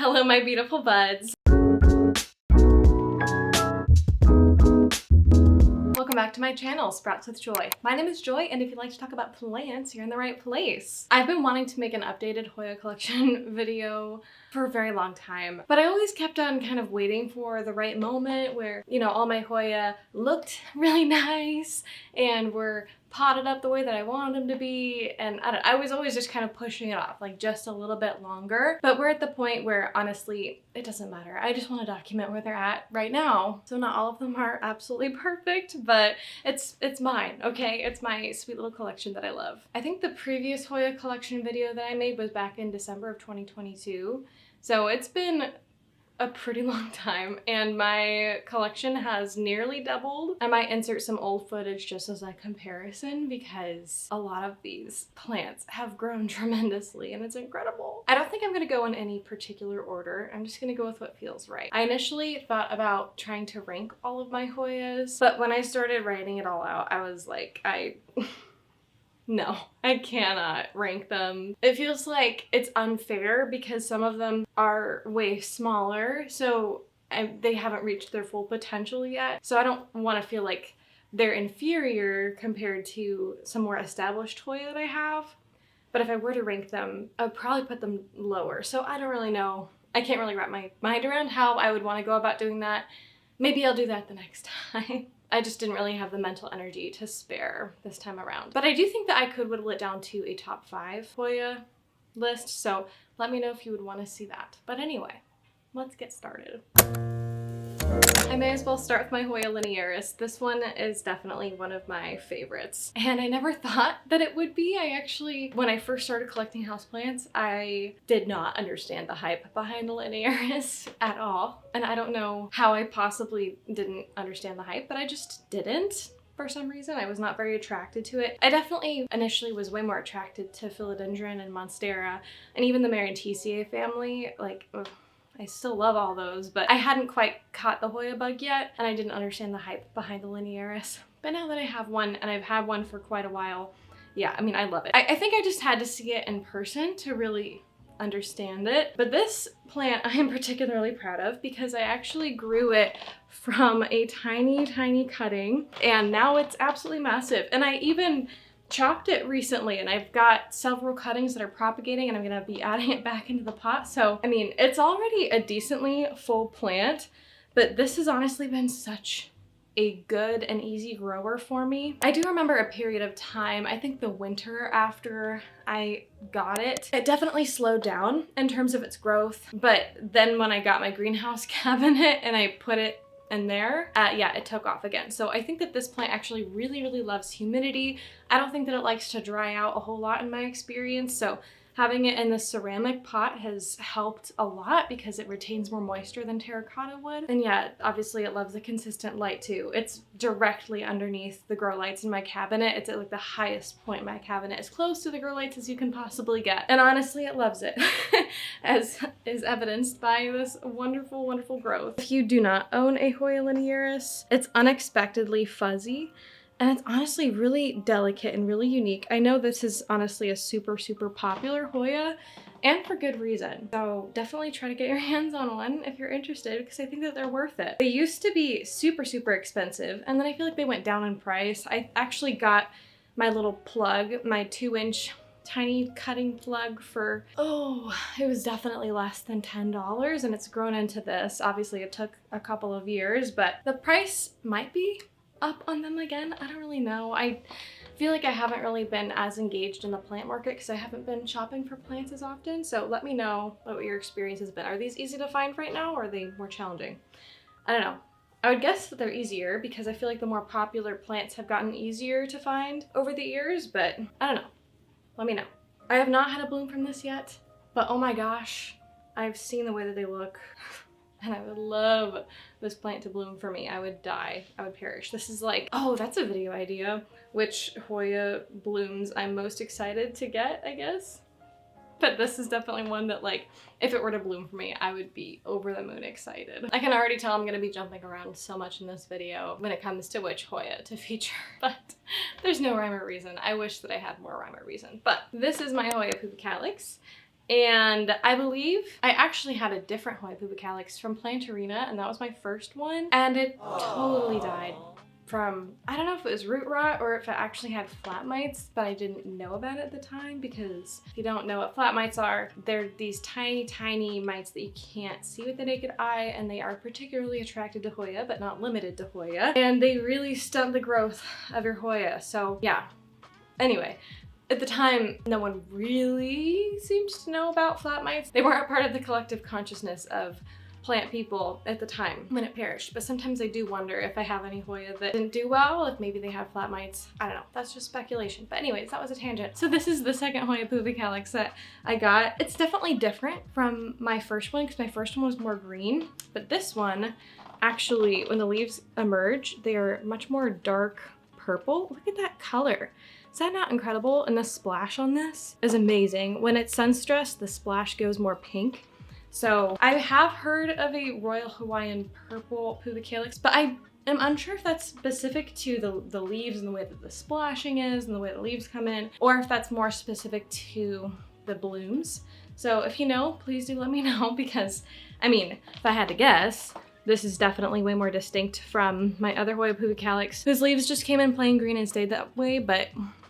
Hello, my beautiful buds. Welcome back to my channel, Sprouts with Joy. My name is Joy, and if you'd like to talk about plants, you're in the right place. I've been wanting to make an updated Hoya collection video for a very long time, but I always kept on kind of waiting for the right moment where, you know, all my Hoya looked really nice and were potted up the way that I wanted them to be, and I was always just kind of pushing it off, like just a little bit longer. But we're at the point where honestly, it doesn't matter. I just want to document where they're at right now. So not all of them are absolutely perfect, but it's mine, okay? It's my sweet little collection that I love. I think the previous Hoya collection video that I made was back in December of 2022. So it's been a pretty long time, and my collection has nearly doubled. I might insert some old footage just as a comparison because a lot of these plants have grown tremendously and it's incredible. I don't think I'm gonna go in any particular order. I'm just gonna go with what feels right. I initially thought about trying to rank all of my Hoyas, but when I started writing it all out, I was like, no, I cannot rank them. It feels like it's unfair because some of them are way smaller, so they haven't reached their full potential yet. So I don't want to feel like they're inferior compared to some more established Hoya that I have. But if I were to rank them, I would probably put them lower. So I don't really know. I can't really wrap my mind around how I would want to go about doing that. Maybe I'll do that the next time. I just didn't really have the mental energy to spare this time around. But I do think that I could whittle it down to a top 5 Hoya list, so let me know if you would want to see that. But anyway, let's get started. I may as well start with my Hoya linearis. This one is definitely one of my favorites, and I never thought that it would be. I actually, when I first started collecting houseplants, I did not understand the hype behind the linearis at all, and I don't know how I possibly didn't understand the hype, but I just didn't. For some reason, I was not very attracted to it. I definitely initially was way more attracted to philodendron and monstera, and even the Merrillii family. Like, ugh, I still love all those, but I hadn't quite caught the Hoya bug yet, and I didn't understand the hype behind the linearis. But now that I have one, and I've had one for quite a while, yeah, I mean, I love it. I think I just had to see it in person to really understand it. But this plant I am particularly proud of because I actually grew it from a tiny cutting, and now it's absolutely massive. And I even chopped it recently, and I've got several cuttings that are propagating, and I'm gonna be adding it back into the pot. So, I mean, it's already a decently full plant, but this has honestly been such a good and easy grower for me. I do remember a period of time, I think the winter after I got it, it definitely slowed down in terms of its growth. But then when I got my greenhouse cabinet and I put it in there, yeah, it took off again. So I think that this plant actually really loves humidity. I don't think that it likes to dry out a whole lot in my experience. So having it in the ceramic pot has helped a lot because it retains more moisture than terracotta would. And yeah, obviously it loves a consistent light too. It's directly underneath the grow lights in my cabinet. It's at like the highest point in my cabinet, as close to the grow lights as you can possibly get. And honestly, it loves it, as is evidenced by this wonderful growth. If you do not own a Hoya linearis, it's unexpectedly fuzzy. And it's honestly really delicate and really unique. I know this is honestly a super popular Hoya, and for good reason. So definitely try to get your hands on one if you're interested, because I think that they're worth it. They used to be super expensive, and then I feel like they went down in price. I actually got my little plug, my 2-inch tiny cutting plug for, oh, it was definitely less than $10, and it's grown into this. Obviously it took a couple of years, but the price might be up on them again. I don't really know. I feel like I haven't really been as engaged in the plant market because I haven't been shopping for plants as often. So let me know what your experience has been. Are these easy to find right now, or are they more challenging? I don't know. I would guess that they're easier because I feel like the more popular plants have gotten easier to find over the years, but I don't know. Let me know. I have not had a bloom from this yet, but oh my gosh, I've seen the way that they look. And I would love this plant to bloom for me. I would die. I would perish. This is like, oh, that's a video idea. Which Hoya blooms I'm most excited to get, I guess. But this is definitely one that, like, if it were to bloom for me, I would be over the moon excited. I can already tell I'm gonna be jumping around so much in this video when it comes to which Hoya to feature, but there's no rhyme or reason. I wish that I had more rhyme or reason. But this is my Hoya pubicalyx. And I believe I actually had a different Hoya pubicalyx from Plantarina, and that was my first one, and it totally died from, I don't know if it was root rot or if it actually had flat mites, but I didn't know about it at the time, because if you don't know what flat mites are, they're these tiny, tiny mites that you can't see with the naked eye, and they are particularly attracted to Hoya, but not limited to Hoya, and they really stunt the growth of your Hoya. So yeah, anyway. At the time, no one really seemed to know about flat mites. They weren't part of the collective consciousness of plant people at the time when it perished. But sometimes I do wonder if I have any Hoya that didn't do well, if maybe they had flat mites. I don't know, that's just speculation. But anyways, that was a tangent. So this is the second Hoya pubicalyx that I got. It's definitely different from my first one because my first one was more green. But this one, actually, when the leaves emerge, they are much more dark purple. Look at that color. Is that not incredible? And the splash on this is amazing. When it's sun stressed, the splash goes more pink. So I have heard of a Royal Hawaiian purple pubicalyx, but I am unsure if that's specific to the leaves and the way that the splashing is and the way the leaves come in, or if that's more specific to the blooms. So if you know, please do let me know, because I mean, if I had to guess, this is definitely way more distinct from my other Hoya pubicalyx, whose leaves just came in plain green and stayed that way, but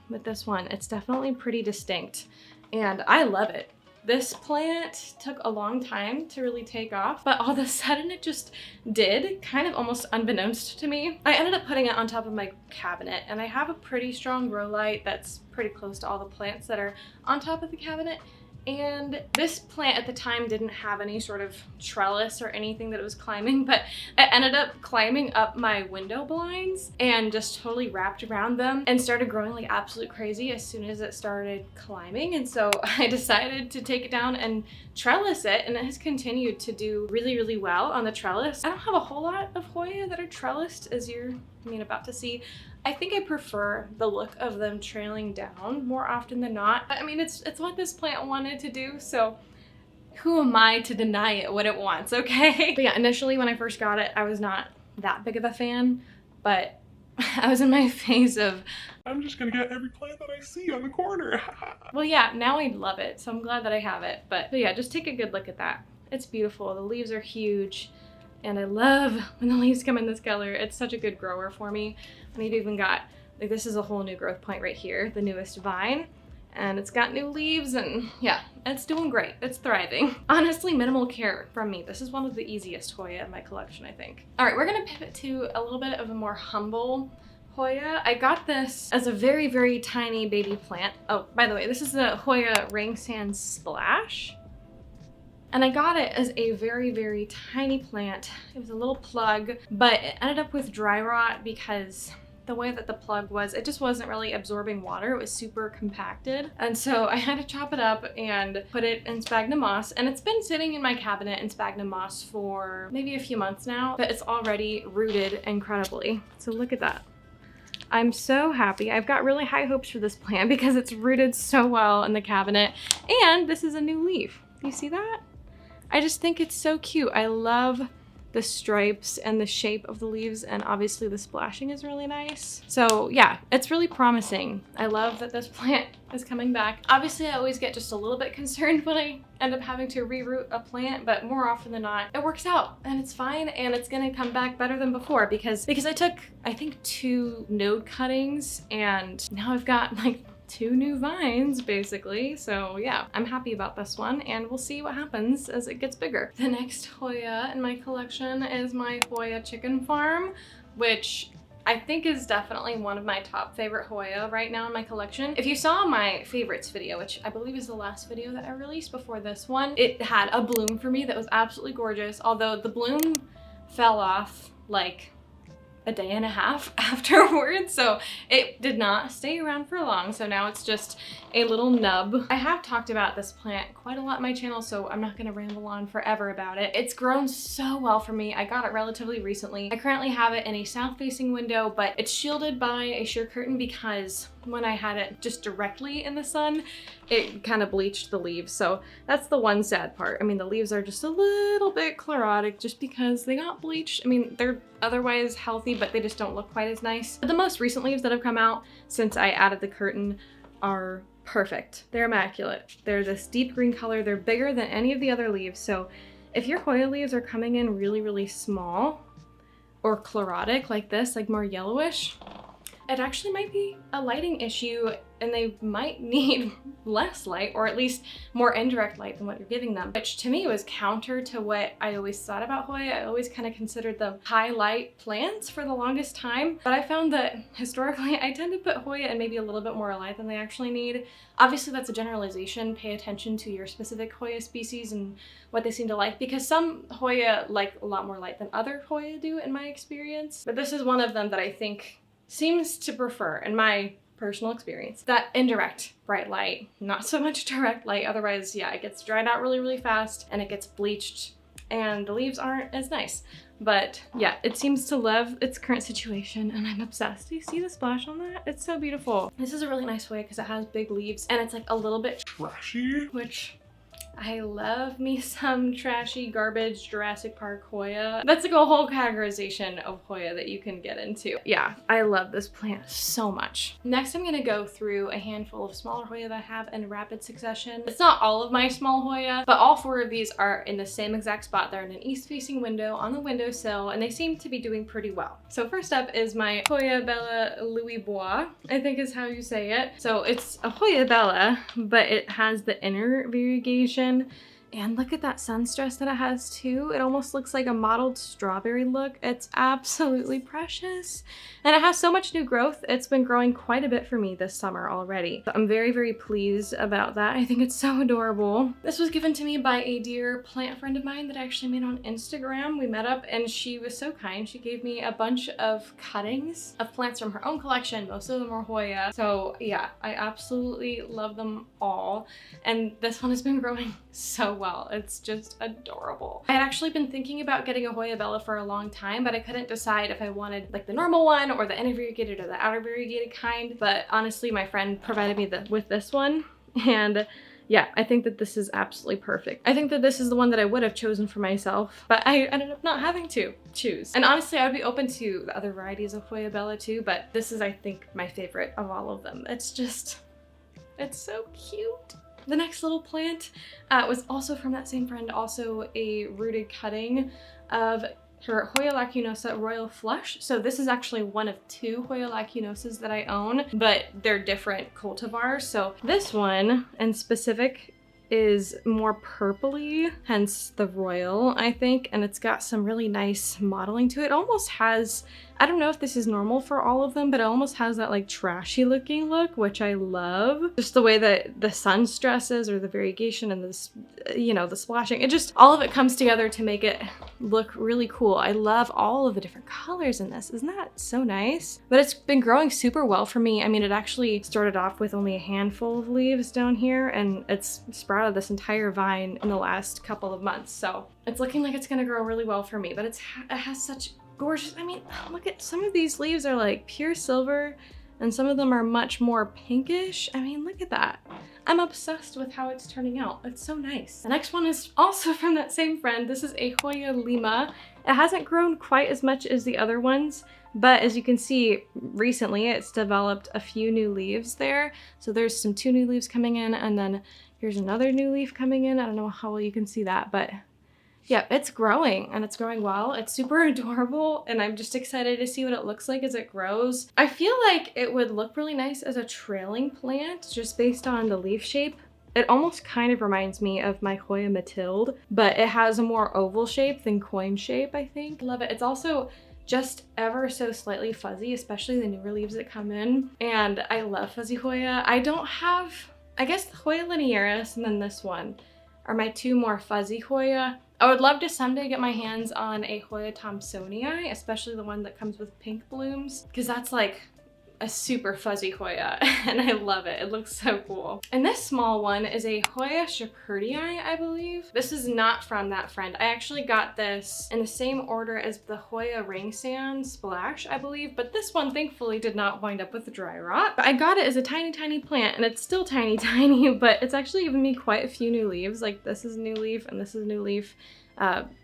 with this one, it's definitely pretty distinct, and I love it. This plant took a long time to really take off, but all of a sudden it just did, kind of almost unbeknownst to me. I ended up putting it on top of my cabinet, and I have a pretty strong grow light that's pretty close to all the plants that are on top of the cabinet. And this plant at the time didn't have any sort of trellis or anything that it was climbing, but it ended up climbing up my window blinds and just totally wrapped around them and started growing like absolute crazy as soon as it started climbing. And so I decided to take it down and trellis it, and it has continued to do really, really well on the trellis. I don't have a whole lot of Hoya that are trellised, as you're about to see. I think I prefer the look of them trailing down more often than not. I mean, it's what this plant wanted to do, so who am I to deny it what it wants, okay? But yeah, initially when I first got it, I was not that big of a fan, but I was in my phase of, I'm just gonna get every plant that I see on the corner. well, yeah, now I love it, so I'm glad that I have it. But yeah, just take a good look at that. It's beautiful. The leaves are huge. And I love when the leaves come in this color. It's such a good grower for me. And they've even got, like, this is a whole new growth point right here, the newest vine. And it's got new leaves, and yeah, it's doing great. It's thriving. Honestly, minimal care from me. This is one of the easiest Hoya in my collection, I think. All right, we're gonna pivot to a little bit of a more humble Hoya. I got this as a very, very tiny baby plant. Oh, by the way, this is the Hoya Rangsan Splash. And I got it as a very, very tiny plant. It was a little plug, but it ended up with dry rot because the way that the plug was, it just wasn't really absorbing water. It was super compacted. And so I had to chop it up and put it in sphagnum moss. And it's been sitting in my cabinet in sphagnum moss for maybe a few months now, but it's already rooted incredibly. So look at that. I'm so happy. I've got really high hopes for this plant because it's rooted so well in the cabinet. And this is a new leaf. You see that? I just think it's so cute. I love the stripes and the shape of the leaves, and obviously the splashing is really nice. So yeah, it's really promising. I love that this plant is coming back. Obviously, I always get just a little bit concerned when I end up having to reroot a plant, but more often than not, it works out and it's fine, and it's gonna come back better than before because I took, I think, 2 node cuttings, and now I've got like 2 new vines basically. So yeah, I'm happy about this one, and we'll see what happens as it gets bigger. The next Hoya in my collection is my Hoya chicken farm, which I think is definitely one of my top favorite Hoya right now in my collection. If you saw my favorites video, which I believe is the last video that I released before this one, it had a bloom for me that was absolutely gorgeous, although the bloom fell off like a day and a half afterwards, so it did not stay around for long. So now it's just a little nub. I have talked about this plant quite a lot on my channel, so I'm not gonna ramble on forever about it. It's grown so well for me. I got it relatively recently. I currently have it in a south-facing window, but it's shielded by a sheer curtain because when I had it just directly in the sun, it kind of bleached the leaves. So that's the one sad part. I mean, the leaves are just a little bit chlorotic just because they got bleached. I mean, they're otherwise healthy, but they just don't look quite as nice. But the most recent leaves that have come out since I added the curtain are perfect. They're immaculate. They're this deep green color. They're bigger than any of the other leaves. So if your Hoya leaves are coming in really, really small or chlorotic like this, like more yellowish, it actually might be a lighting issue and they might need less light, or at least more indirect light than what you're giving them, which to me was counter to what I always thought about Hoya. I always kind of considered them high light plants for the longest time, but I found that historically I tend to put Hoya in maybe a little bit more light than they actually need. Obviously that's a generalization. Pay attention to your specific Hoya species and what they seem to like, because some Hoya like a lot more light than other Hoya do in my experience, but this is one of them that I think seems to prefer, in my personal experience, that indirect bright light, not so much direct light. Otherwise, yeah, it gets dried out really, really fast and it gets bleached and the leaves aren't as nice. But yeah, it seems to love its current situation and I'm obsessed. Do you see the splash on that? It's so beautiful. This is a really nice Hoya because it has big leaves and it's like a little bit Trashy? which I love me some trashy garbage Jurassic Park Hoya. That's like a whole categorization of Hoya that you can get into. Yeah, I love this plant so much. Next, I'm gonna go through a handful of smaller Hoya that I have in rapid succession. It's not all of my small Hoya, but all 4 of these are in the same exact spot. They're in an east-facing window on the windowsill, and they seem to be doing pretty well. So first up is my Hoya Bella Louis Bois, I think is how you say it. So it's a Hoya Bella, but it has the inner variegation. And look at that sun stress that it has too. It almost looks like a mottled strawberry look. It's absolutely precious. And it has so much new growth. It's been growing quite a bit for me this summer already. So I'm very, very pleased about that. I think it's so adorable. This was given to me by a dear plant friend of mine that I actually met on Instagram. We met up and she was so kind. She gave me a bunch of cuttings of plants from her own collection. Most of them are Hoya. So yeah, I absolutely love them all. And this one has been growing so well. It's just adorable. I had actually been thinking about getting a Hoya Bella for a long time, but I couldn't decide if I wanted like the normal one or the inner variegated or the outer variegated kind. But honestly, my friend provided me with this one, and yeah, I think that this is absolutely perfect. I think that this is the one that I would have chosen for myself, but I ended up not having to choose. And honestly, I would be open to the other varieties of Hoya Bella too, but this is, I think, my favorite of all of them. It's just, it's so cute. The next little plant was also from that same friend, also a rooted cutting of her Hoya lacunosa Royal Flush. So this is actually one of 2 Hoya lacunosas that I own, but they're different cultivars. So this one in specific is more purpley, hence the royal, I think, and it's got some really nice modeling to it. It almost has, I don't know if this is normal for all of them, but it almost has that like trashy looking look, which I love. Just the way that the sun stresses or the variegation and this, you know, the splashing, it just, all of it comes together to make it look really cool. I love all of the different colors in this. Isn't that so nice? But it's been growing super well for me. I mean, it actually started off with only a handful of leaves down here and it's sprouted this entire vine in the last couple of months. So it's looking like it's gonna grow really well for me, but it has such gorgeous, I mean, look at some of these leaves are like pure silver and some of them are much more pinkish. I mean, look at that. I'm obsessed with how it's turning out. It's so nice. The next one is also from that same friend. This is a Hoya lima. It hasn't grown quite as much as the other ones, but as you can see, recently it's developed a few new leaves there. So there's some 2 new leaves coming in, and then here's another new leaf coming in. I don't know how well you can see that, but yeah, it's growing and it's growing well. It's super adorable and I'm just excited to see what it looks like as it grows. I feel like it would look really nice as a trailing plant just based on the leaf shape. It almost kind of reminds me of my Hoya Mathilde, but it has a more oval shape than coin shape, I think. Love it. It's also just ever so slightly fuzzy, especially the newer leaves that come in. And I love fuzzy Hoya. I don't have, I guess the Hoya linearis and then this one are my 2 more fuzzy Hoya. I would love to someday get my hands on a Hoya Thomsonii, especially the one that comes with pink blooms, because that's like a super fuzzy Hoya and I love it. It looks so cool. And this small one is a Hoya shepherdii, I believe. This is not from that friend. I actually got this in the same order as the Hoya rangsan splash, I believe, but this one thankfully did not wind up with dry rot. I got it as a tiny, tiny plant and it's still tiny, tiny, but it's actually given me quite a few new leaves. Like this is a new leaf and this is a new leaf.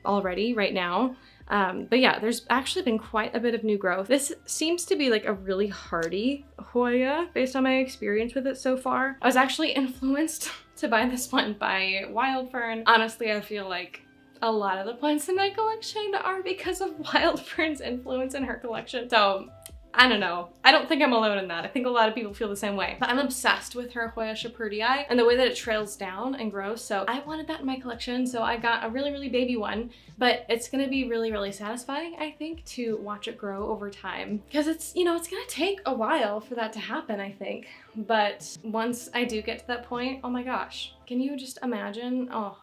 already right now. But yeah, there's actually been quite a bit of new growth. This seems to be like a really hardy Hoya based on my experience with it so far. I was actually influenced to buy this one by Wild Fern. Honestly, I feel like a lot of the plants in my collection are because of Wild Fern's influence in her collection. So I don't know. I don't think I'm alone in that. I think a lot of people feel the same way. But I'm obsessed with her Hoya shepherdii and the way that it trails down and grows. So I wanted that in my collection. So I got a really, really baby one. But it's gonna be really, really satisfying, I think, to watch it grow over time. Because it's, you know, it's gonna take a while for that to happen, I think. But once I do get to that point, oh my gosh. Can you just imagine? Oh,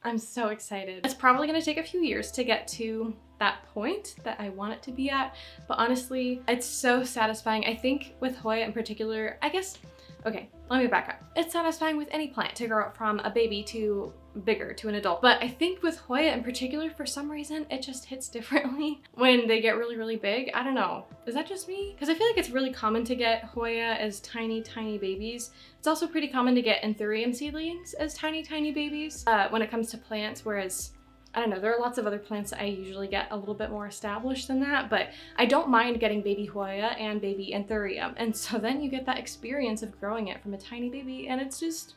I'm so excited. It's probably gonna take a few years to get to that point that I want it to be at, but honestly, it's so satisfying. I think with Hoya in particular, I guess, okay, let me back up. It's satisfying with any plant to grow up from a baby to bigger, to an adult. But I think with Hoya in particular, for some reason, it just hits differently when they get really, really big. I don't know. Is that just me? Because I feel like it's really common to get Hoya as tiny, tiny babies. It's also pretty common to get anthurium seedlings as tiny, tiny babies when it comes to plants, whereas I don't know, there are lots of other plants that I usually get a little bit more established than that, but I don't mind getting baby Hoya and baby anthurium. And so then you get that experience of growing it from a tiny baby, and it's just,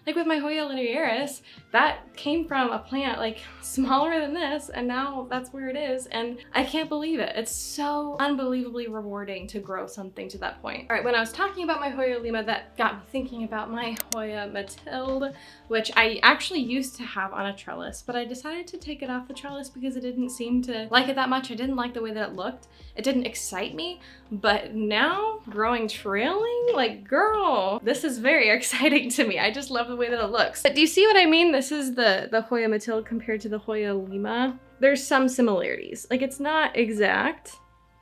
like with my Hoya linearis, that came from a plant like smaller than this, and now that's where it is, and I can't believe it. It's so unbelievably rewarding to grow something to that point. All right, when I was talking about my Hoya lima, that got me thinking about my Hoya mathilde, which I actually used to have on a trellis, but I decided to take it off the trellis because I didn't seem to like it that much. I didn't like the way that it looked. It didn't excite me, but now growing trailing, like girl, this is very exciting to me. I just love the way that it looks. But do you see what I mean? This is the Hoya mathilde compared to the Hoya lima. There's some similarities. Like it's not exact,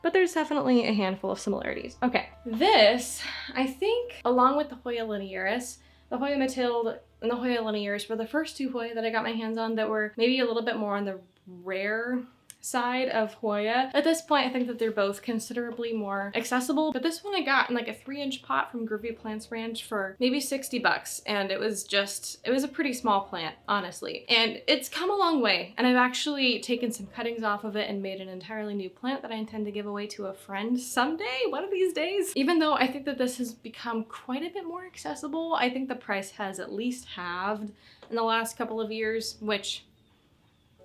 but there's definitely a handful of similarities. Okay, this, I think, along with the Hoya linearis, the Hoya mathilde and the Hoya linearis were the first two Hoya that I got my hands on that were maybe a little bit more on the rare side of Hoya. At this point, I think that they're both considerably more accessible, but this one I got in like a 3-inch pot from Groovy Plants Ranch for maybe 60 bucks, and it was a pretty small plant, honestly. And it's come a long way, and I've actually taken some cuttings off of it and made an entirely new plant that I intend to give away to a friend someday, one of these days. Even though I think that this has become quite a bit more accessible, I think the price has at least halved in the last couple of years, which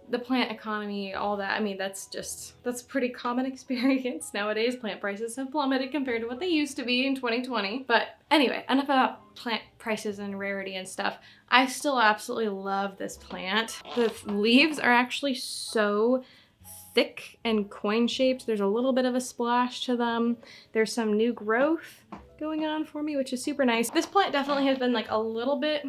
the plant economy, all that, I mean, that's a pretty common experience nowadays. Plant prices have plummeted compared to what they used to be in 2020. But anyway, enough about plant prices and rarity and stuff. I still absolutely love this plant. The leaves are actually so thick and coin-shaped. There's a little bit of a splash to them. There's some new growth going on for me, which is super nice. This plant definitely has been like a little bit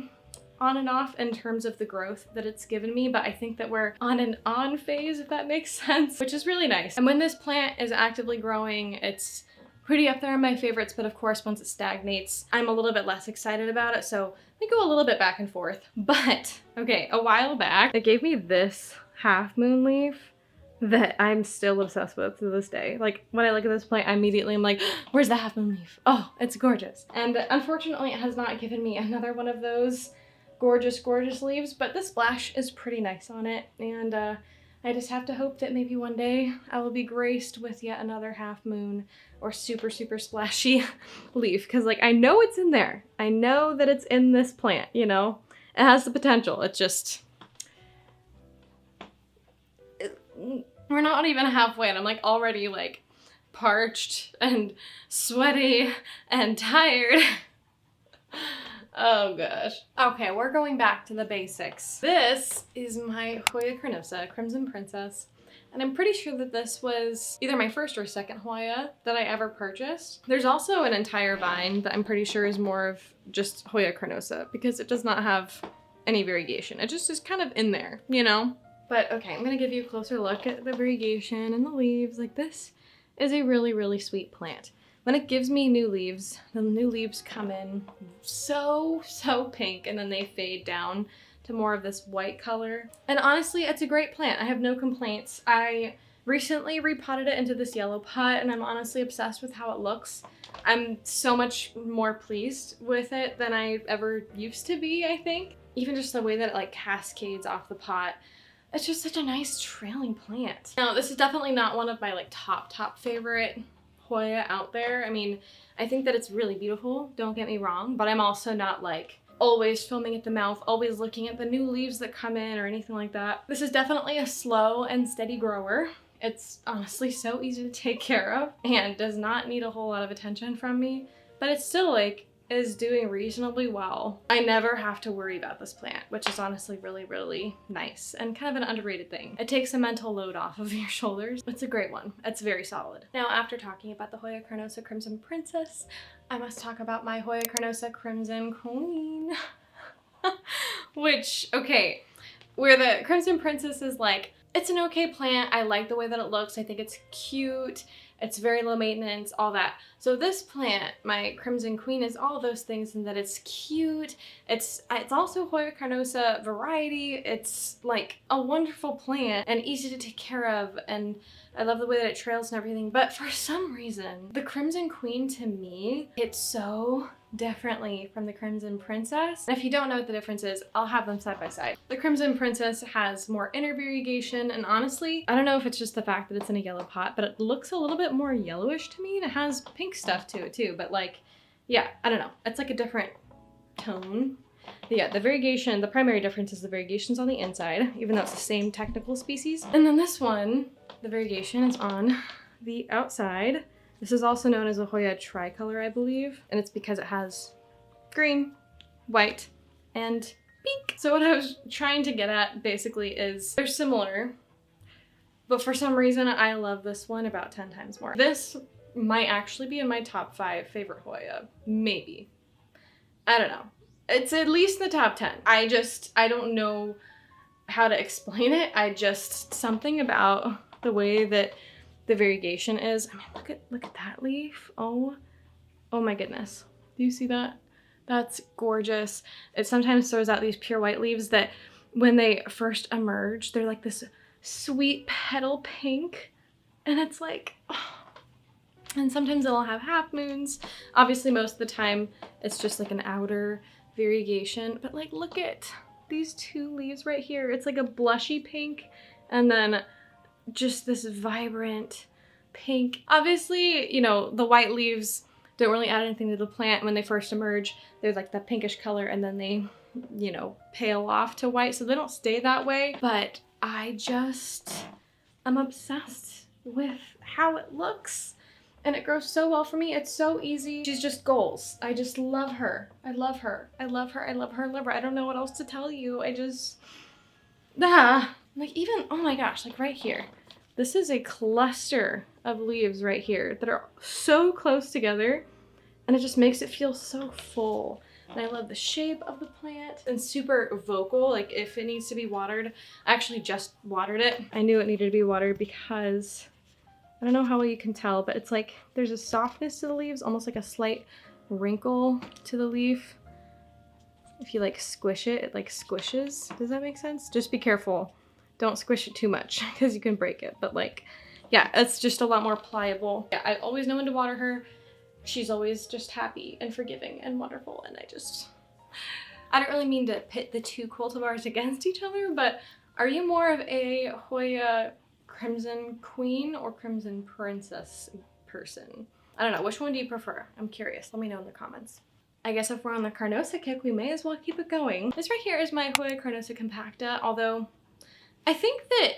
on and off in terms of the growth that it's given me, but I think that we're on an on phase, if that makes sense, which is really nice. And when this plant is actively growing, it's pretty up there in my favorites, but of course, once it stagnates, I'm a little bit less excited about it, so we go a little bit back and forth. But, okay, a while back, it gave me this half moon leaf that I'm still obsessed with to this day. Like, when I look at this plant, I immediately am like, where's the half moon leaf? Oh, it's gorgeous. And unfortunately, it has not given me another one of those gorgeous, gorgeous leaves, but the splash is pretty nice on it, and I just have to hope that maybe one day I will be graced with yet another half moon or super, super splashy leaf, because like I know it's in there. I know that it's in this plant, you know? It has the potential. It's just... we're not even halfway and I'm like already like parched and sweaty and tired. Oh gosh. Okay, we're going back to the basics. This is my Hoya carnosa, Crimson Princess, and I'm pretty sure that this was either my first or second Hoya that I ever purchased. There's also an entire vine that I'm pretty sure is more of just Hoya carnosa because it does not have any variegation. It just is kind of in there, you know? But okay, I'm gonna give you a closer look at the variegation and the leaves. Like, this is a really, really sweet plant. When it gives me new leaves, the new leaves come in so, so pink, and then they fade down to more of this white color. And honestly, it's a great plant. I have no complaints. I recently repotted it into this yellow pot, and I'm honestly obsessed with how it looks. I'm so much more pleased with it than I ever used to be, I think. Even just the way that it like cascades off the pot. it's just such a nice trailing plant. Now, this is definitely not one of my like top favorite Hoya out there. I mean, I think that it's really beautiful, don't get me wrong, but I'm also not like always foaming at the mouth, always looking at the new leaves that come in or anything like that. This is definitely a slow and steady grower. It's honestly so easy to take care of and does not need a whole lot of attention from me, but it's still like is doing reasonably well. I never have to worry about this plant, which is honestly really, really nice and kind of an underrated thing. It takes a mental load off of your shoulders. It's a great one. It's very solid. Now, after talking about the Hoya carnosa Crimson Princess, I must talk about my Hoya carnosa Crimson Queen. Which, okay, where the Crimson Princess is like, it's an okay plant. I like the way that it looks. I think it's cute. It's very low maintenance, all that. So this plant, my Crimson Queen, is all those things in that it's cute. It's also Hoya carnosa variety. It's like a wonderful plant and easy to take care of, and I love the way that it trails and everything. But for some reason, the Crimson Queen to me, it's so differently from the Crimson Princess. And if you don't know what the difference is, I'll have them side by side. The Crimson Princess has more inner variegation, and honestly, I don't know if it's just the fact that it's in a yellow pot, but it looks a little bit more yellowish to me, and it has pink stuff to it too, but like, yeah, I don't know. It's like a different tone. But yeah, the variegation, the primary difference is the variegation's on the inside, even though it's the same technical species. And then this one, the variegation is on the outside. This is also known as a Hoya tricolor, I believe, and it's because it has green, white, and pink. So what I was trying to get at basically is they're similar, but for some reason I love this one about 10 times more. This might actually be in my top 5 favorite Hoya, maybe. I don't know. It's at least the top 10. I don't know how to explain it. Something about the way that the variegation is. I mean, look at that leaf. Oh my goodness. Do you see that? That's gorgeous. It sometimes throws out these pure white leaves that when they first emerge, they're like this sweet petal pink. And it's like, oh. And sometimes it'll have half moons. Obviously, most of the time, it's just like an outer variegation. But like, look at these 2 leaves right here. It's like a blushy pink and then just this vibrant pink. Obviously, you know, the white leaves don't really add anything to the plant. When they first emerge, they're like that pinkish color and then they, you know, pale off to white. So they don't stay that way. But I'm obsessed with how it looks. And it grows so well for me. It's so easy. She's just goals. I just love her. I love her. I love her. I love her. I love her. I don't know what else to tell you. Like even, oh my gosh, like right here. This is a cluster of leaves right here that are so close together, and it just makes it feel so full. And I love the shape of the plant and super vocal. Like if it needs to be watered, I actually just watered it. I knew it needed to be watered because I don't know how well you can tell, but it's like there's a softness to the leaves, almost like a slight wrinkle to the leaf. If you like squish it, it like squishes. Does that make sense? Just be careful. Don't squish it too much because you can break it. But like, yeah, it's just a lot more pliable. Yeah, I always know when to water her. She's always just happy and forgiving and wonderful. And I don't really mean to pit the 2 cultivars against each other, but are you more of a Hoya Crimson Queen or Crimson Princess person? I don't know. Which one do you prefer? I'm curious. Let me know in the comments. I guess if we're on the carnosa kick, we may as well keep it going. This right here is my Hoya carnosa compacta, although I think that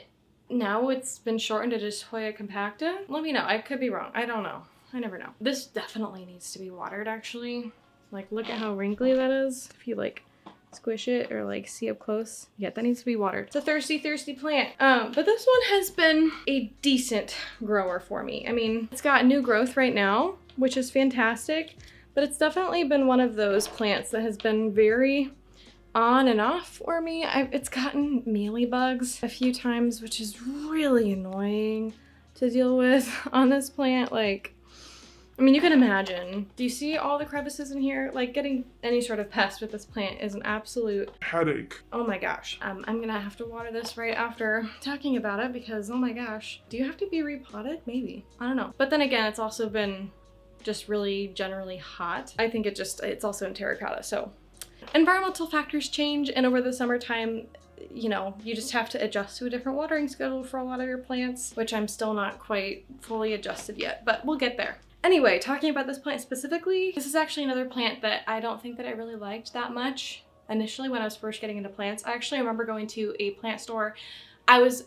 now it's been shortened to just Hoya compacta. Let me know. I could be wrong. I don't know. I never know. This definitely needs to be watered, actually. Like, look at how wrinkly that is. If you like squish it or like see up close. Yeah, that needs to be watered. It's a thirsty plant. But this one has been a decent grower for me. I mean, it's got new growth right now, which is fantastic, but it's definitely been one of those plants that has been very on and off for me. It's gotten mealybugs a few times, which is really annoying to deal with on this plant. Like, I mean, you can imagine. Do you see all the crevices in here? Like, getting any sort of pest with this plant is an absolute headache. Oh my gosh. I'm gonna have to water this right after talking about it because, oh my gosh. Do you have to be repotted? Maybe. I don't know. But then again, it's also been just really generally hot. I think it's also in terracotta, so. Environmental factors change, and over the summertime, you know, you just have to adjust to a different watering schedule for a lot of your plants, which I'm still not quite fully adjusted yet, but we'll get there. Anyway, talking about this plant specifically, this is actually another plant that I don't think that I really liked that much initially when I was first getting into plants. I actually remember going to a plant store. I was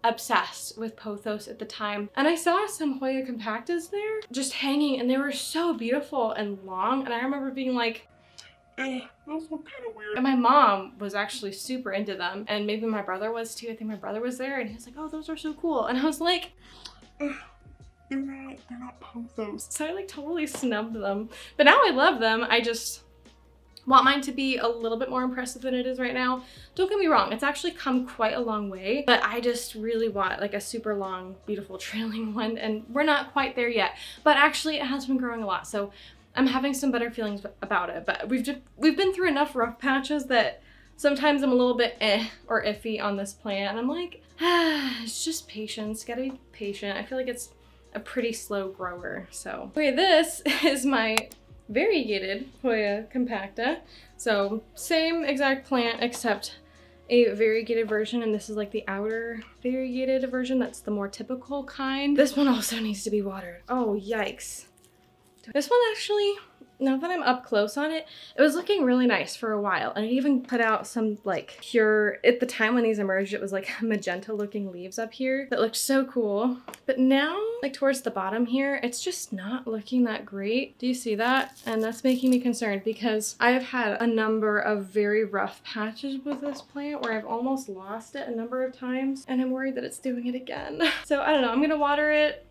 obsessed with pothos at the time, and I saw some Hoya compactas there just hanging, and they were so beautiful and long, and I remember being like, those look kind of weird. and my mom was actually super into them, and maybe my brother was too. I think my brother was there, and he was like, oh, those are so cool. And I was like, they're not pothos. so I like totally snubbed them. But now I love them. I just want mine to be a little bit more impressive than it is right now. Don't get me wrong, it's actually come quite a long way, but I just really want like a super long, beautiful trailing one, and we're not quite there yet. But actually it has been growing a lot, so I'm having some better feelings about it. But we've been through enough rough patches that sometimes I'm a little bit or iffy on this plant, and I'm like, it's just patience, gotta be patient. I feel like it's a pretty slow grower. So okay, this is my variegated Hoya compacta. So same exact plant except a variegated version, and this is like the outer variegated version. That's the more typical kind. This one also needs to be watered. Oh, yikes. This one actually, now that I'm up close on it, it was looking really nice for a while, and it even put out some like pure, at the time when these emerged, it was like magenta looking leaves up here that looked so cool. But now, like towards the bottom here, it's just not looking that great. Do you see that? And that's making me concerned because I have had a number of very rough patches with this plant where I've almost lost it a number of times, and I'm worried that it's doing it again. So I don't know, I'm gonna water it.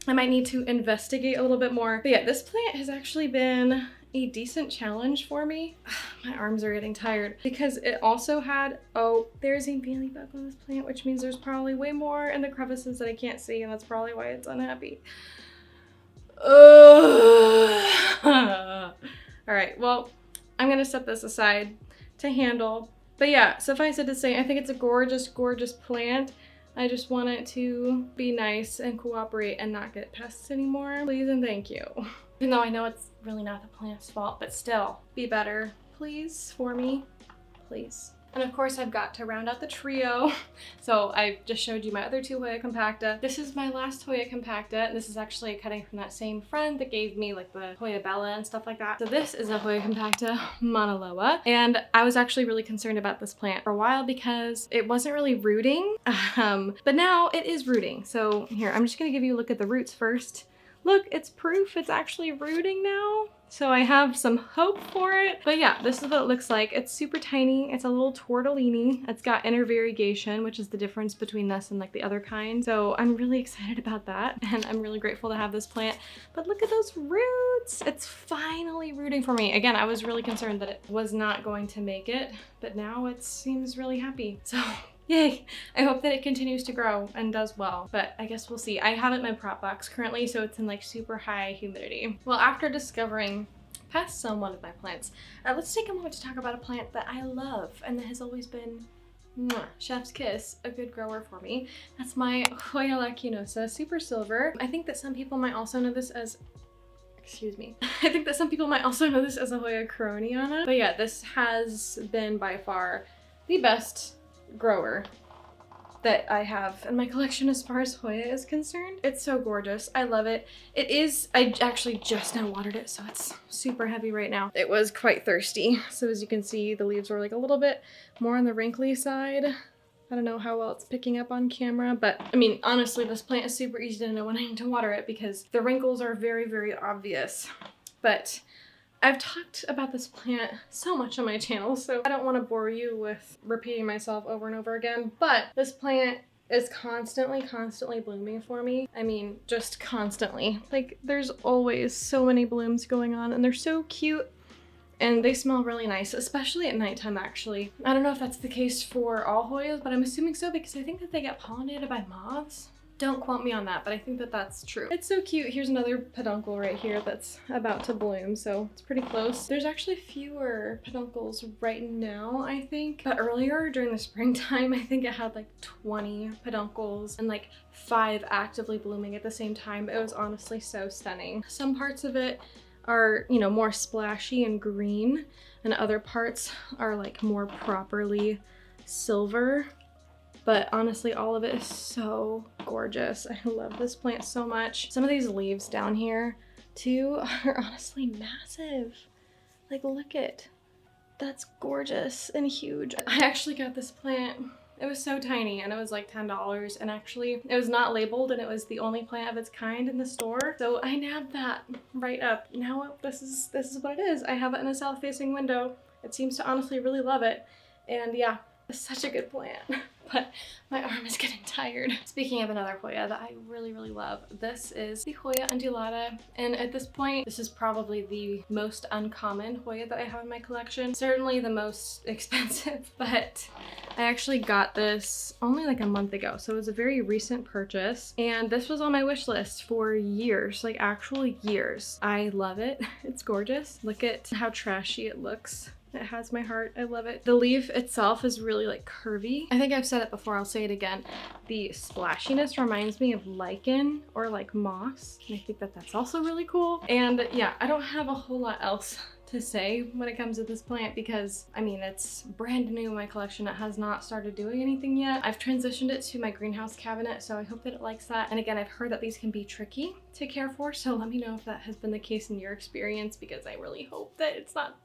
I might need to investigate a little bit more. But yeah, this plant has actually been a decent challenge for me. My arms are getting tired because it also had, oh, there's a mealybug on this plant, which means there's probably way more in the crevices that I can't see, and that's probably why it's unhappy. All right, well, I'm gonna set this aside to handle. But yeah, suffice it to say, I think it's a gorgeous, gorgeous plant. I just want it to be nice and cooperate and not get pests anymore. Please and thank you. Even though I know it's really not the plant's fault, but still, be better, please, for me, please. And of course, I've got to round out the trio. So I just showed you my other two Hoya compacta. This is my last Hoya compacta, and this is actually a cutting from that same friend that gave me like the Hoya Bella and stuff like that. So this is a Hoya compacta Mauna Loa, and I was actually really concerned about this plant for a while because it wasn't really rooting, but now it is rooting. So here, I'm just gonna give you a look at the roots first. Look, it's proof it's actually rooting now. So I have some hope for it. But yeah, this is what it looks like. It's super tiny. It's a little tortellini. It's got inner variegation, which is the difference between this and like the other kind. So I'm really excited about that, and I'm really grateful to have this plant. But look at those roots. It's finally rooting for me. Again, I was really concerned that it was not going to make it, but now it seems really happy. So yay! I hope that it continues to grow and does well, but I guess we'll see. I have it in my prop box currently, so it's in like super high humidity. Well, after discovering pests on one of my plants, let's take a moment to talk about a plant that I love and that has always been chef's kiss, a good grower for me. That's my Hoya lacunosa Super Silver. I think that some people might also know this as, excuse me. I think that some people might also know this as a Hoya coroniana. But yeah, this has been by far the best grower that I have in my collection as far as Hoya is concerned. It's so gorgeous. I love it. It is, I actually just now watered it, so it's super heavy right now. It was quite thirsty. So as you can see, the leaves were like a little bit more on the wrinkly side. I don't know how well it's picking up on camera, but I mean, honestly, this plant is super easy to know when I need to water it because the wrinkles are very, very obvious. But I've talked about this plant so much on my channel, so I don't want to bore you with repeating myself over and over again, but this plant is constantly blooming for me. I mean, just constantly. Like, there's always so many blooms going on, and they're so cute, and they smell really nice, especially at nighttime, actually. I don't know if that's the case for all Hoyas, but I'm assuming so because I think that they get pollinated by moths. Don't quote me on that, but I think that that's true. It's so cute. Here's another peduncle right here that's about to bloom, so it's pretty close. There's actually fewer peduncles right now, I think, but earlier during the springtime, I think it had like 20 peduncles and like 5 actively blooming at the same time. It was honestly so stunning. Some parts of it are, you know, more splashy and green, and other parts are like more properly silver, but honestly all of it is so gorgeous. I love this plant so much. Some of these leaves down here too are honestly massive. Like look at, that's gorgeous and huge. I actually got this plant. It was so tiny and it was like $10, and actually it was not labeled and it was the only plant of its kind in the store. So I nabbed that right up. Now this is what it is. I have it in a south facing window. It seems to honestly really love it. And yeah, it's such a good plant. But my arm is getting tired. Speaking of another Hoya that I really, really love, this is the Hoya undulata. And at this point, this is probably the most uncommon Hoya that I have in my collection. Certainly the most expensive, but I actually got this only like a month ago. So it was a very recent purchase. And this was on my wish list for years, like actual years. I love it. It's gorgeous. Look at how trashy it looks. It has my heart. I love it. The leaf itself is really like curvy. I think I've said it before, I'll say it again. The splashiness reminds me of lichen or like moss. And I think that that's also really cool. And yeah, I don't have a whole lot else to say when it comes to this plant because I mean it's brand new in my collection. It has not started doing anything yet. I've transitioned it to my greenhouse cabinet, so I hope that it likes that. And again, I've heard that these can be tricky to care for, so let me know if that has been the case in your experience because I really hope that it's not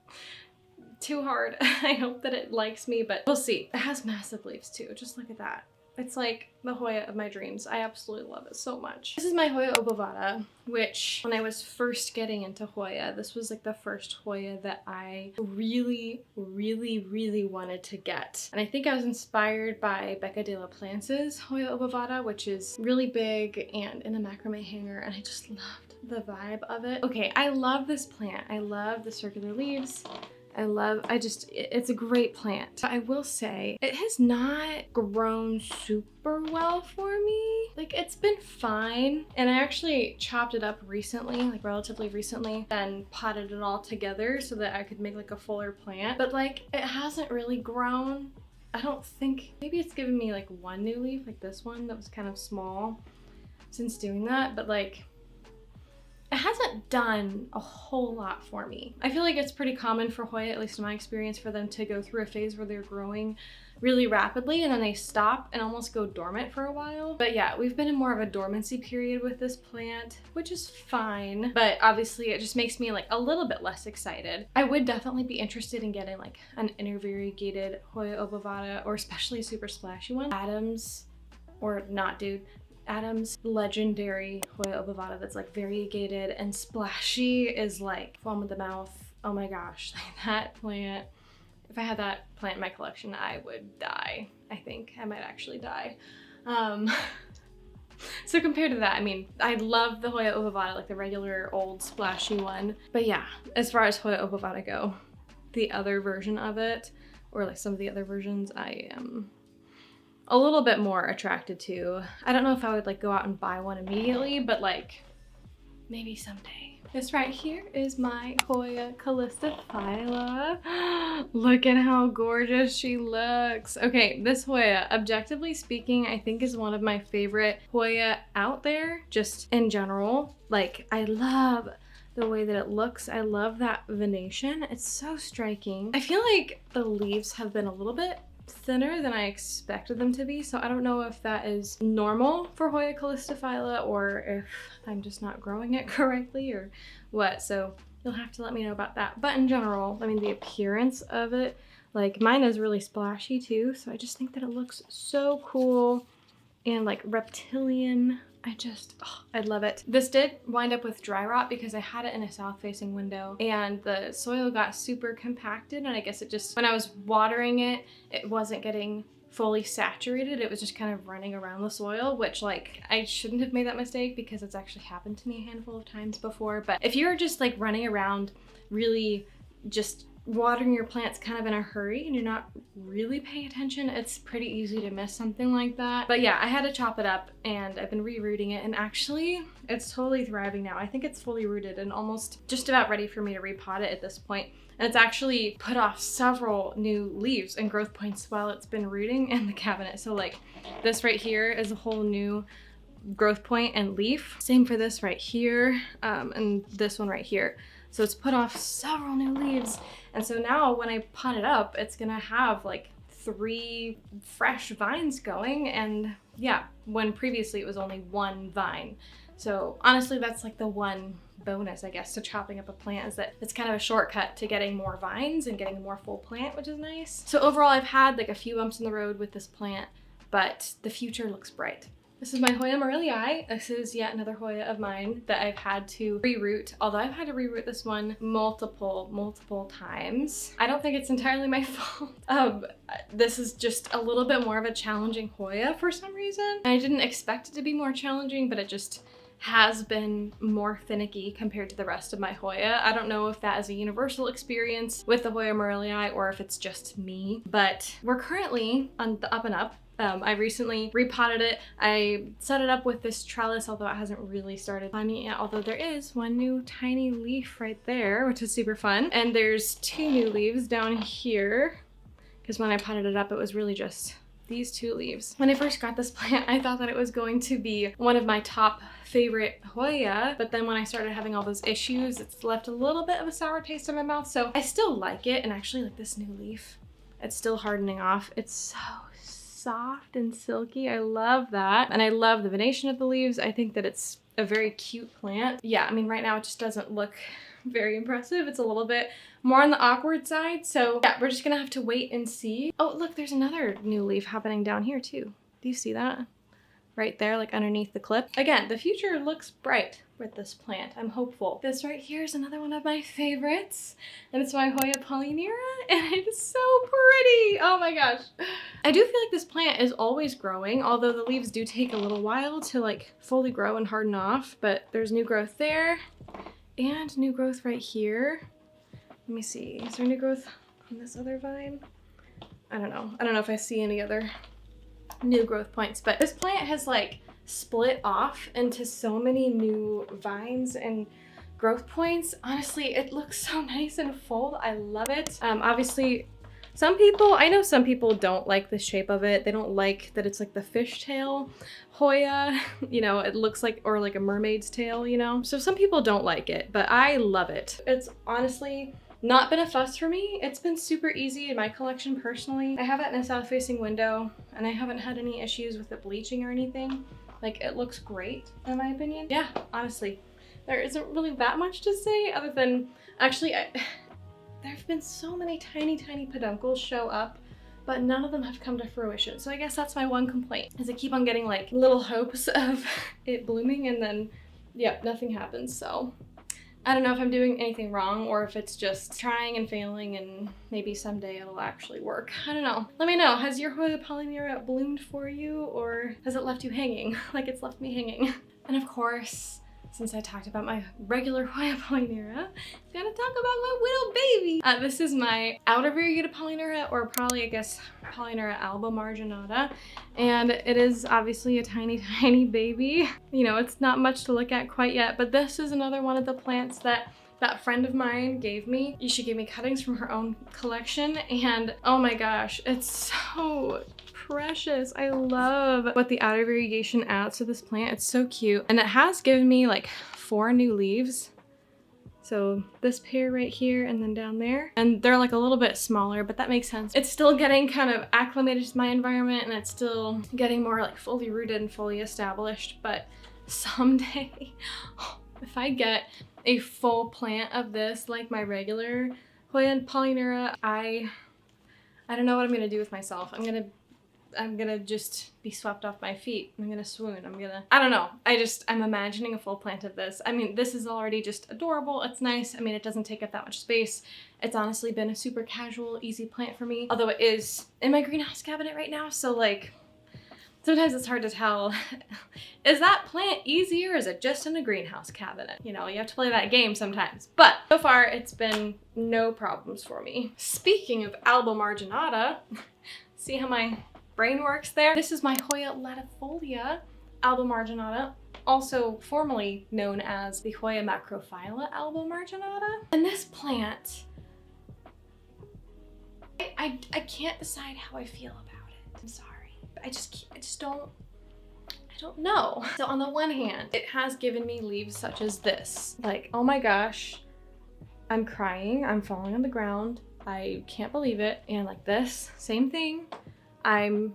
too hard. I hope that it likes me, but we'll see. It has massive leaves too. Just look at that. It's like the Hoya of my dreams. I absolutely love it so much. This is my Hoya obovata, which when I was first getting into Hoya, this was like the first Hoya that I really, really, really wanted to get. And I think I was inspired by Becca de la Plance's Hoya obovata, which is really big and in a macrame hanger, and I just loved the vibe of it. Okay, I love this plant. I love the circular leaves. It's a great plant. But I will say, it has not grown super well for me. Like, it's been fine. And I actually chopped it up recently, like relatively recently, and potted it all together so that I could make like a fuller plant. But like, it hasn't really grown. I don't think, maybe it's given me like one new leaf, like this one that was kind of small since doing that. But like, it hasn't done a whole lot for me. I feel like it's pretty common for Hoya, at least in my experience, for them to go through a phase where they're growing really rapidly and then they stop and almost go dormant for a while. But yeah, we've been in more of a dormancy period with this plant, which is fine. But obviously it just makes me like a little bit less excited. I would definitely be interested in getting like an intervariegated Hoya obovata, or especially a super splashy one. Adam's, or not dude, Adam's legendary Hoya obovata that's like variegated and splashy is like foam at the mouth. Oh my gosh, like that plant. If I had that plant in my collection, I would die. I think I might actually die. So compared to that, I mean, I love the Hoya obovata, like the regular old splashy one. But yeah, as far as Hoya obovata go, the other version of it, or like some of the other versions, I am a little bit more attracted to. I don't know if I would like go out and buy one immediately, but like maybe someday. This right here is my Hoya callistophylla. Look at how gorgeous she looks. Okay, this Hoya, objectively speaking, I think is one of my favorite Hoya out there, just in general. Like, I love the way that it looks. I love that venation. It's so striking. I feel like the leaves have been a little bit thinner than I expected them to be, so I don't know if that is normal for Hoya callistophylla or if I'm just not growing it correctly or what, so you'll have to let me know about that. But in general, I mean, the appearance of it, like mine is really splashy too, so I just think that it looks so cool and like reptilian. I love it. This did wind up with dry rot because I had it in a south facing window and the soil got super compacted, and I guess it just, when I was watering it, it wasn't getting fully saturated. It was just kind of running around the soil, which like I shouldn't have made that mistake because it's actually happened to me a handful of times before. But if you're just like running around really just watering your plants kind of in a hurry and you're not really paying attention, it's pretty easy to miss something like that. But yeah, I had to chop it up and I've been re-rooting it, and actually it's totally thriving now. I think it's fully rooted and almost just about ready for me to repot it at this point. And it's actually put off several new leaves and growth points while it's been rooting in the cabinet. So like this right here is a whole new growth point and leaf. Same for this right here, and this one right here. So it's put off several new leaves. And so now when I pot it up, it's gonna have like 3 fresh vines going, and yeah, when previously it was only 1 vine. So honestly, that's like the one bonus, I guess, to chopping up a plant, is that it's kind of a shortcut to getting more vines and getting a more full plant, which is nice. So overall, I've had like a few bumps in the road with this plant, but the future looks bright. This is my Hoya merrillii. This is yet another Hoya of mine that I've had to reroot, although I've had to reroot this one multiple times. I don't think it's entirely my fault. This is just a little bit more of a challenging Hoya for some reason. I didn't expect it to be more challenging, but it just has been more finicky compared to the rest of my Hoya. I don't know if that is a universal experience with the Hoya merrillii or if it's just me, but we're currently on the up and up. I recently repotted it. I set it up with this trellis, although it hasn't really started climbing yet, although there is one new tiny leaf right there, which is super fun. And there's 2 new leaves down here, because when I potted it up, it was really just these 2 leaves. When I first got this plant, I thought that it was going to be one of my top favorite Hoya, but then when I started having all those issues, it's left a little bit of a sour taste in my mouth. So I still like it, and actually like this new leaf, it's still hardening off. It's so soft and silky. I love that. And I love the venation of the leaves. I think that it's a very cute plant. Yeah, I mean, right now it just doesn't look very impressive. It's a little bit more on the awkward side. So yeah, we're just gonna have to wait and see. Oh, look, there's another new leaf happening down here too. Do you see that? Right there, like underneath the clip. Again, the future looks bright with this plant. I'm hopeful. This right here is another one of my favorites, and it's my Hoya polyneura, and it's so pretty. Oh my gosh. I do feel like this plant is always growing, although the leaves do take a little while to like fully grow and harden off, but there's new growth there and new growth right here. Let me see, is there new growth on this other vine? I don't know. I don't know if I see any other new growth points, but this plant has like split off into so many new vines and growth points. Honestly, it looks so nice and full. I love it. Obviously, I know some people don't like the shape of it. They don't like that it's like the fishtail Hoya, you know, it looks like, or like a mermaid's tail, you know? So some people don't like it, but I love it. It's honestly not been a fuss for me. It's been super easy in my collection personally. I have it in a south-facing window, and I haven't had any issues with it bleaching or anything. Like, it looks great, in my opinion. Yeah, honestly, there isn't really that much to say other than, actually, there have been so many tiny peduncles show up, but none of them have come to fruition. So I guess that's my one complaint, is I keep on getting like little hopes of it blooming, and then, yeah, nothing happens. So I don't know if I'm doing anything wrong or if it's just trying and failing and maybe someday it'll actually work. I don't know. Let me know. Has your Hoya polyneura bloomed for you, or has it left you hanging like it's left me hanging? And of course, since I talked about my regular Hoya polyneura, I'm gonna talk about my little baby. This is my outer variegata polyneura, or probably, I guess, polyneura albomarginata. And it is obviously a tiny baby. You know, it's not much to look at quite yet, but this is another one of the plants that friend of mine gave me. She gave me cuttings from her own collection, and oh my gosh, it's so precious. I love what the outer variegation adds to this plant. It's so cute. And it has given me like 4 new leaves. So this pair right here and then down there. And they're like a little bit smaller, but that makes sense. It's still getting kind of acclimated to my environment, and it's still getting more like fully rooted and fully established. But someday, if I get a full plant of this like my regular Hoya polyneura, I don't know what I'm gonna do with myself. I'm gonna just be swept off my feet. I'm gonna swoon. I don't know. I'm imagining a full plant of this. I mean, this is already just adorable. It's nice. I mean, it doesn't take up that much space. It's honestly been a super casual, easy plant for me. Although it is in my greenhouse cabinet right now, so like, sometimes it's hard to tell, is that plant easy or is it just in a greenhouse cabinet? You know, you have to play that game sometimes. But so far, it's been no problems for me. Speaking of albomarginata, see how my brain works there? This is my Hoya latifolia albomarginata, also formerly known as the Hoya macrophylla albomarginata. And this plant, I can't decide how I feel about it. I'm sorry. I don't know. So on the one hand, it has given me leaves such as this. Like, oh my gosh, I'm crying, I'm falling on the ground. I can't believe it. And like this, same thing. I'm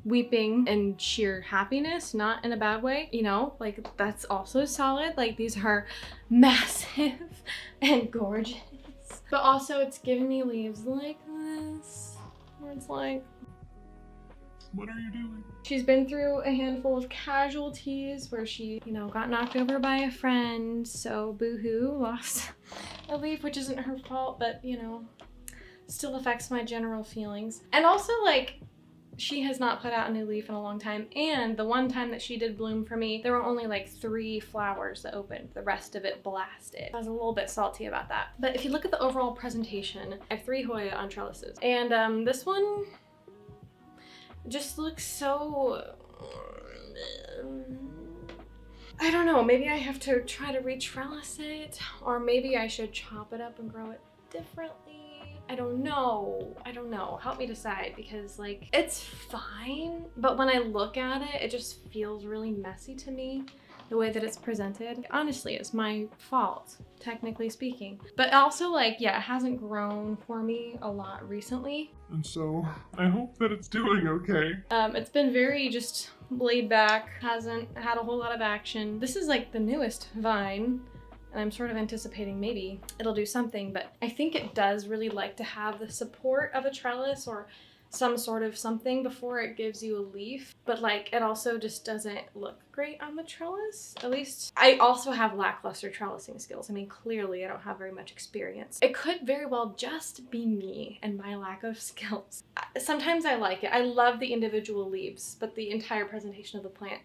weeping in sheer happiness, not in a bad way, you know, like that's also solid. Like these are massive and gorgeous. But also it's giving me leaves like this, where it's like, What are you doing? she's been through a handful of casualties where she, you know, got knocked over by a friend. So boo-hoo, lost a leaf, which isn't her fault, but you know, still affects my general feelings. And also like, she has not put out a new leaf in a long time. And the one time that she did bloom for me, there were only like 3 flowers that opened. The rest of it blasted. I was a little bit salty about that. But if you look at the overall presentation, I have 3 Hoya on trellises. And this one just looks so, I don't know, maybe I have to try to re-trellis it, or maybe I should chop it up and grow it differently. I don't know. Help me decide, because like, it's fine, but when I look at it, it just feels really messy to me, the way that it's presented. Honestly, it's my fault, technically speaking. But also like, yeah, it hasn't grown for me a lot recently. And so, I hope that it's doing okay. It's been very just laid back, hasn't had a whole lot of action. This is like the newest vine, and I'm sort of anticipating maybe it'll do something, but I think it does really like to have the support of a trellis or some sort of something before it gives you a leaf. But like, it also just doesn't look great on the trellis. At least I also have lackluster trellising skills. I mean, clearly I don't have very much experience. It could very well just be me and my lack of skills. Sometimes I like it. I love the individual leaves, but the entire presentation of the plant,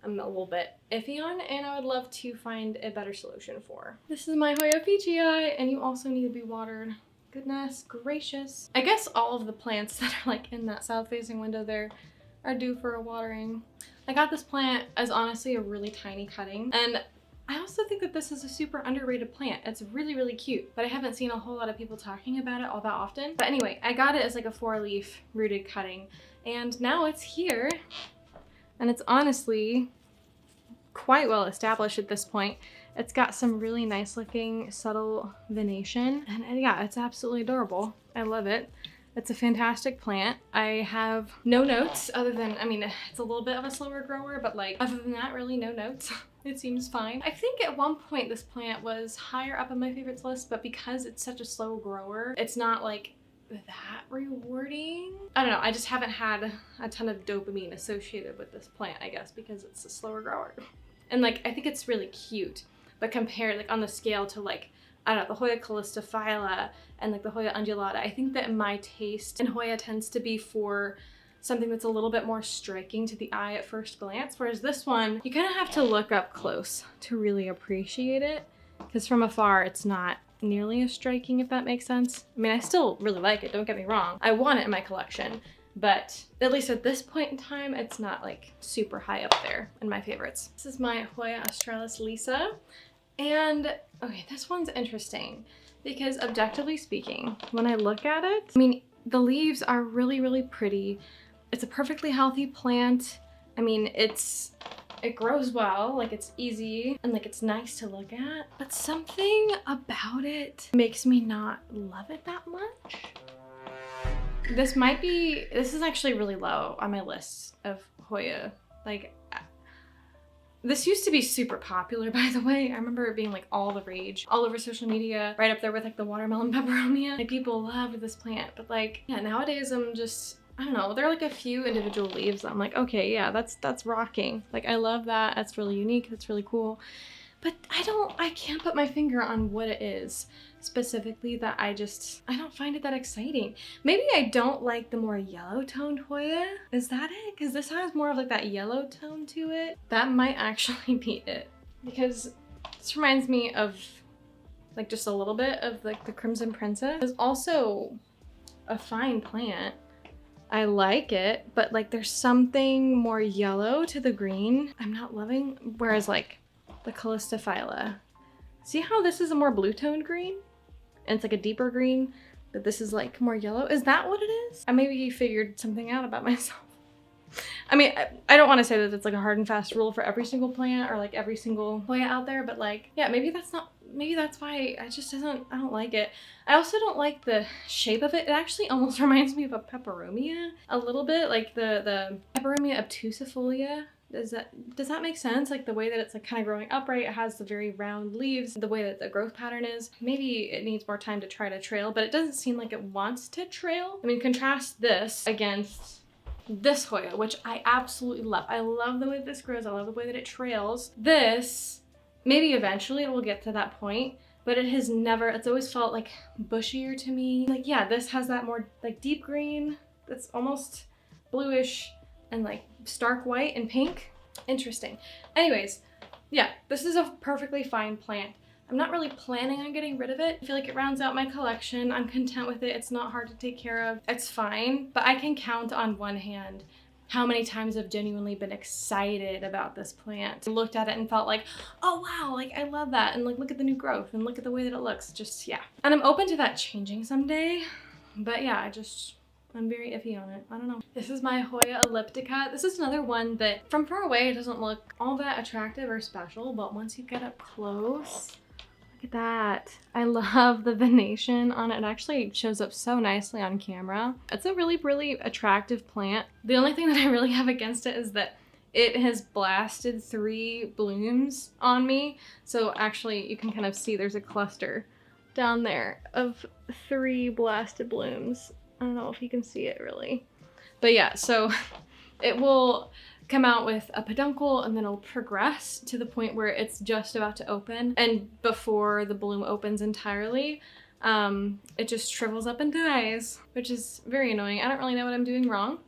I'm a little bit iffy on, and I would love to find a better solution for. This is my Hoya fitchii, and you also need to be watered. Goodness gracious. I guess all of the plants that are like in that south-facing window there are due for a watering. I got this plant as honestly a really tiny cutting, and I also think that this is a super underrated plant. It's really, really cute, but I haven't seen a whole lot of people talking about it all that often. But anyway, I got it as like a 4-leaf rooted cutting, and now it's here. And it's honestly quite well established at this point. It's got some really nice looking subtle venation, and yeah, it's absolutely adorable. I love it. It's a fantastic plant. I have no notes other than, I mean, it's a little bit of a slower grower, but like other than that, really no notes. It seems fine. I think at one point this plant was higher up on my favorites list, but because it's such a slow grower, it's not like that rewarding. I don't know, I just haven't had a ton of dopamine associated with this plant, I guess, because it's a slower grower. And like, I think it's really cute, but compared like on the scale to like, I don't know, the Hoya callistophylla and like the Hoya undulata, I think that my taste in Hoya tends to be for something that's a little bit more striking to the eye at first glance, whereas this one, you kind of have to look up close to really appreciate it, because from afar, it's not nearly as striking, if that makes sense. I mean, I still really like it, don't get me wrong. I want it in my collection, but at least at this point in time, it's not like super high up there in my favorites. This is my Hoya australis Lisa, and okay, this one's interesting because objectively speaking, when I look at it, I mean, the leaves are really, really pretty. It's a perfectly healthy plant. I mean, it grows well, like it's easy and like it's nice to look at, but something about it makes me not love it that much. This is actually really low on my list of Hoya. Like, this used to be super popular, by the way. I remember it being like all the rage, all over social media, right up there with like the watermelon peperonia. Like, people loved this plant, but like, yeah, nowadays I'm just, I don't know, there are like a few individual leaves. I'm like, okay, yeah, that's rocking. Like, I love that. That's really unique. That's really cool. But I can't put my finger on what it is specifically that I don't find it that exciting. Maybe I don't like the more yellow toned Hoya. Is that it? Because this has more of like that yellow tone to it. That might actually be it. Because this reminds me of like just a little bit of like the Crimson Princess. It's also a fine plant. I like it, but like there's something more yellow to the green I'm not loving. Whereas like the callistophylla, see how this is a more blue toned green? And it's like a deeper green, but this is like more yellow. Is that what it is? I maybe figured something out about myself. I mean, I don't want to say that it's like a hard and fast rule for every single plant or like every single Hoya out there, but like, yeah, maybe that's why I don't like it. I also don't like the shape of it. It actually almost reminds me of a peperomia a little bit, like the peperomia obtusifolia. Does that make sense? Like the way that it's like kind of growing upright, it has the very round leaves, the way that the growth pattern is. Maybe it needs more time to try to trail, but it doesn't seem like it wants to trail. I mean, contrast this against this Hoya, which I absolutely love. I love the way this grows. I love the way that it trails. This, maybe eventually it will get to that point, but it's always felt like bushier to me. Like, yeah, this has that more like deep green that's almost bluish and like stark white and pink. Interesting. Anyways, yeah, this is a perfectly fine plant. I'm not really planning on getting rid of it. I feel like it rounds out my collection. I'm content with it. It's not hard to take care of. It's fine, but I can count on one hand how many times I've genuinely been excited about this plant. I looked at it and felt like, oh wow, like I love that. And like, look at the new growth and look at the way that it looks. Just, yeah. And I'm open to that changing someday. But yeah, I'm very iffy on it. I don't know. This is my Hoya elliptica. This is another one that from far away, it doesn't look all that attractive or special, but once you get up close, look at that. I love the venation on it. It actually shows up so nicely on camera. It's a really, really attractive plant. The only thing that I really have against it is that it has blasted 3 blooms on me. So actually you can kind of see there's a cluster down there of 3 blasted blooms. I don't know if you can see it really. But yeah, so it will come out with a peduncle and then it'll progress to the point where it's just about to open. And before the bloom opens entirely, it just shrivels up and dies, which is very annoying. I don't really know what I'm doing wrong,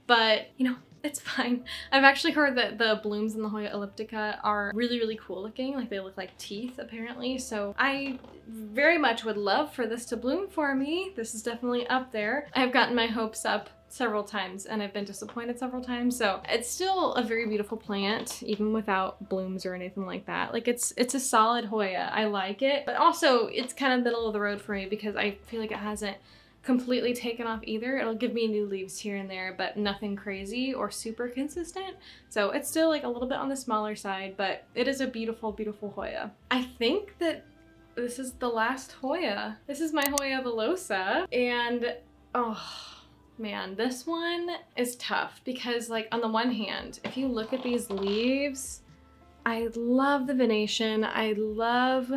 but you know, it's fine. I've actually heard that the blooms in the Hoya elliptica are really, really cool looking. Like they look like teeth apparently. So I very much would love for this to bloom for me. This is definitely up there. I've gotten my hopes up several times and I've been disappointed several times. So it's still a very beautiful plant, even without blooms or anything like that. Like it's a solid Hoya. I like it, but also it's kind of middle of the road for me because I feel like it hasn't completely taken off either. It'll give me new leaves here and there, but nothing crazy or super consistent. So it's still like a little bit on the smaller side, but it is a beautiful, beautiful Hoya. I think that this is the last Hoya. This is my Hoya villosa, and oh man, this one is tough because like on the one hand, if you look at these leaves, I love the venation. I love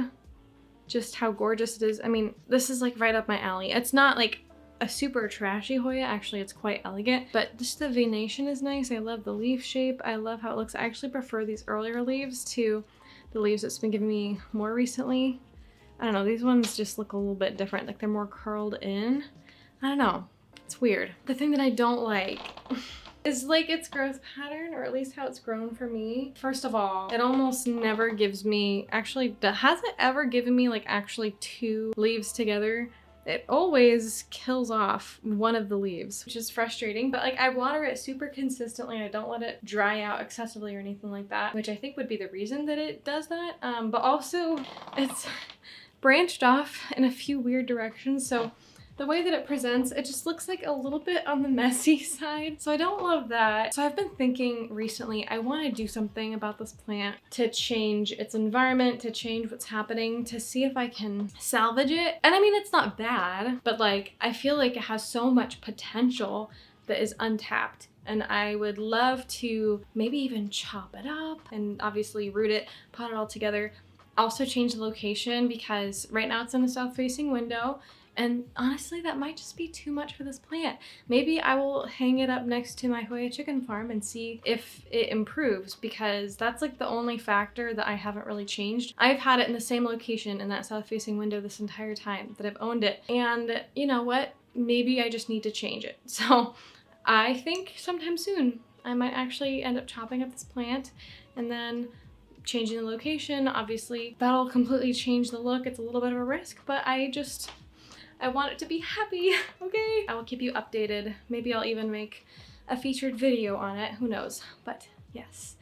just how gorgeous it is. I mean, this is like right up my alley. It's not like a super trashy Hoya. Actually, it's quite elegant, but just the venation is nice. I love the leaf shape. I love how it looks. I actually prefer these earlier leaves to the leaves that's been giving me more recently. I don't know. These ones just look a little bit different. Like they're more curled in. I don't know. It's weird. The thing that I don't like is like its growth pattern, or at least how it's grown for me. First of all, it almost never gives me, actually, has it ever given me like actually 2 leaves together? It always kills off one of the leaves, which is frustrating, but like I water it super consistently. I don't let it dry out excessively or anything like that, which I think would be the reason that it does that. But also it's branched off in a few weird directions. So the way that it presents, it just looks like a little bit on the messy side. So I don't love that. So I've been thinking recently, I want to do something about this plant to change its environment, to change what's happening, to see if I can salvage it. And I mean, it's not bad, but like, I feel like it has so much potential that is untapped. And I would love to maybe even chop it up and obviously root it, pot it all together. Also change the location because right now it's in a south-facing window. And honestly, that might just be too much for this plant. Maybe I will hang it up next to my Hoya chicken farm and see if it improves, because that's like the only factor that I haven't really changed. I've had it in the same location in that south-facing window this entire time that I've owned it. And you know what? Maybe I just need to change it. So I think sometime soon I might actually end up chopping up this plant and then changing the location. Obviously, that'll completely change the look. It's a little bit of a risk, but I want it to be happy, okay? I will keep you updated. Maybe I'll even make a featured video on it, who knows? But yes,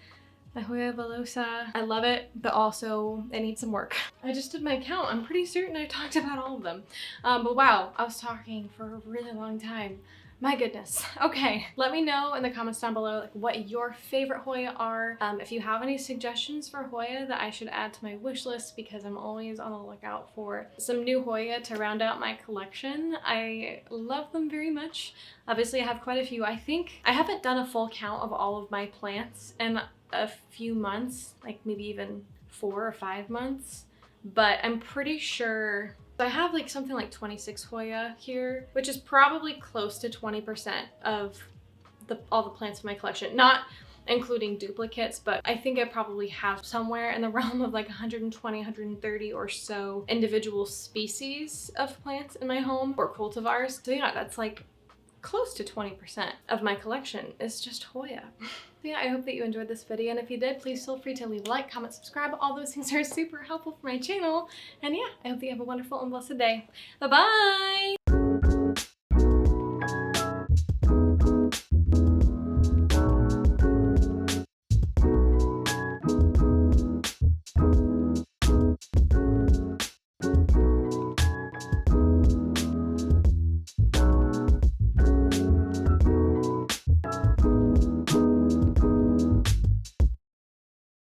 my Hoya villosa, I love it, but also it needs some work. I just did my count. I'm pretty certain I talked about all of them. But wow, I was talking for a really long time. My goodness. Okay, let me know in the comments down below like what your favorite Hoya are. If you have any suggestions for Hoya that I should add to my wish list, because I'm always on the lookout for some new Hoya to round out my collection. I love them very much. Obviously I have quite a few. I think I haven't done a full count of all of my plants in a few months, like maybe even 4 or 5 months, but I'm pretty sure I have like something like 26 Hoya here, which is probably close to 20% of all the plants in my collection, not including duplicates, but I think I probably have somewhere in the realm of like 120, 130 or so individual species of plants in my home, or cultivars. So yeah, that's like close to 20% of my collection is just Hoya. So yeah, I hope that you enjoyed this video, and if you did, please feel free to leave a like, comment, subscribe. All those things are super helpful for my channel. And yeah, I hope that you have a wonderful and blessed day. Bye-bye!